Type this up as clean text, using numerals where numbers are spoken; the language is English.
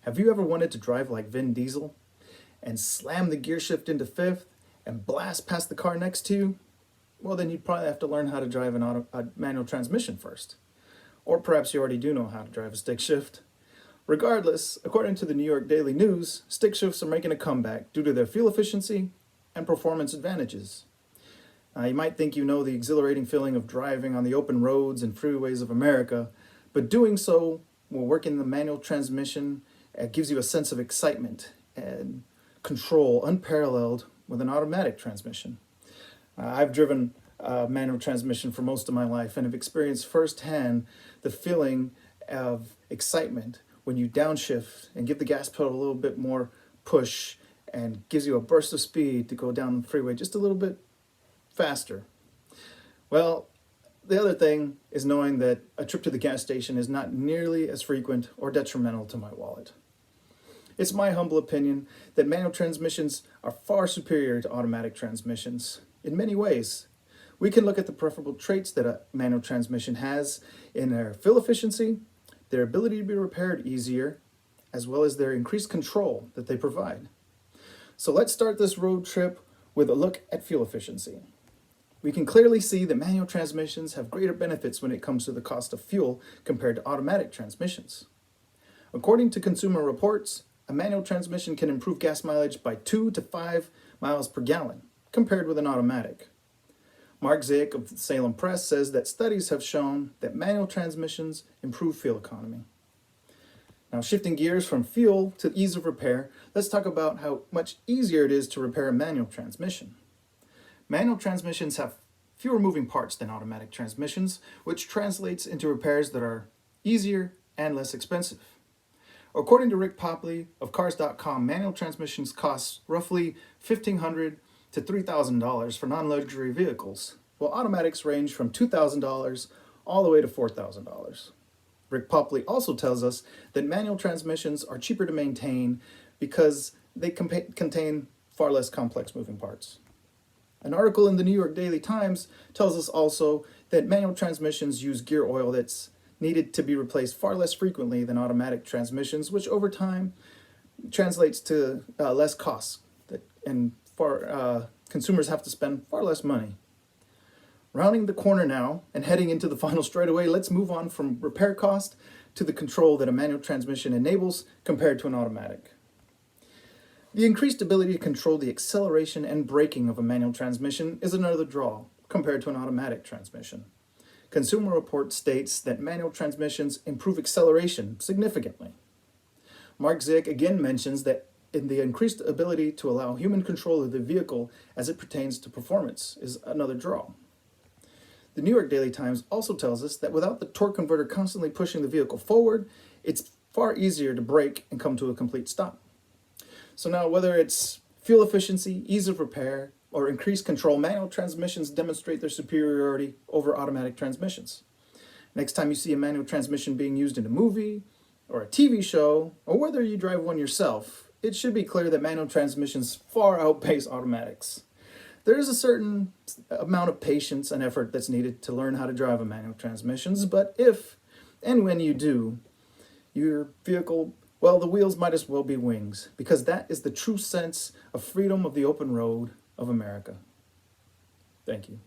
Have you ever wanted to drive like Vin Diesel and slam the gear shift into fifth and blast past the car next to you? Well, then you'd probably have to learn how to drive a manual transmission first. Or perhaps you already do know how to drive a stick shift. Regardless, according to the New York Daily News, stick shifts are making a comeback due to their fuel efficiency and performance advantages. You might think you know the exhilarating feeling of driving on the open roads and freeways of America, but doing so while working the manual transmission gives you a sense of excitement and control unparalleled with an automatic transmission. I've driven a manual transmission for most of my life and have experienced firsthand the feeling of excitement when you downshift and give the gas pedal a little bit more push and gives you a burst of speed to go down the freeway just a little bit faster. Well, the other thing is knowing that a trip to the gas station is not nearly as frequent or detrimental to my wallet. It's my humble opinion that manual transmissions are far superior to automatic transmissions in many ways. We can look at the preferable traits that a manual transmission has in their fuel efficiency, their ability to be repaired easier, as well as their increased control that they provide. So let's start this road trip with a look at fuel efficiency. We can clearly see that manual transmissions have greater benefits when it comes to the cost of fuel compared to automatic transmissions. According to Consumer Reports, a manual transmission can improve gas mileage by 2 to 5 miles per gallon compared with an automatic. Mark Zick of the Salem Press says that studies have shown that manual transmissions improve fuel economy. Now, shifting gears from fuel to ease of repair, let's talk about how much easier it is to repair a manual transmission. Manual transmissions have fewer moving parts than automatic transmissions, which translates into repairs that are easier and less expensive. According to Rick Popley of Cars.com, manual transmissions cost roughly $1,500 to $3,000 for non-luxury vehicles, while automatics range from $2,000 all the way to $4,000. Rick Popley also tells us that manual transmissions are cheaper to maintain because they contain far less complex moving parts. An article in the New York Daily Times tells us also that manual transmissions use gear oil that's needed to be replaced far less frequently than automatic transmissions, which over time translates to less costs, and consumers have to spend far less money. Rounding the corner now and heading into the final straightaway, let's move on from repair cost to the control that a manual transmission enables compared to an automatic. The increased ability to control the acceleration and braking of a manual transmission is another draw compared to an automatic transmission. Consumer Reports states that manual transmissions improve acceleration significantly. Mark Zick again mentions that in the increased ability to allow human control of the vehicle as it pertains to performance is another draw. The New York Daily Times also tells us that without the torque converter constantly pushing the vehicle forward, it's far easier to brake and come to a complete stop. So now, whether it's fuel efficiency, ease of repair, or increased control, manual transmissions demonstrate their superiority over automatic transmissions. Next time you see a manual transmission being used in a movie or a TV show, or whether you drive one yourself, it should be clear that manual transmissions far outpace automatics. There is a certain amount of patience and effort that's needed to learn how to drive a manual transmissions, but if and when you do, your vehicle, well, the wheels might as well be wings, because that is the true sense of freedom of the open road of America. Thank you.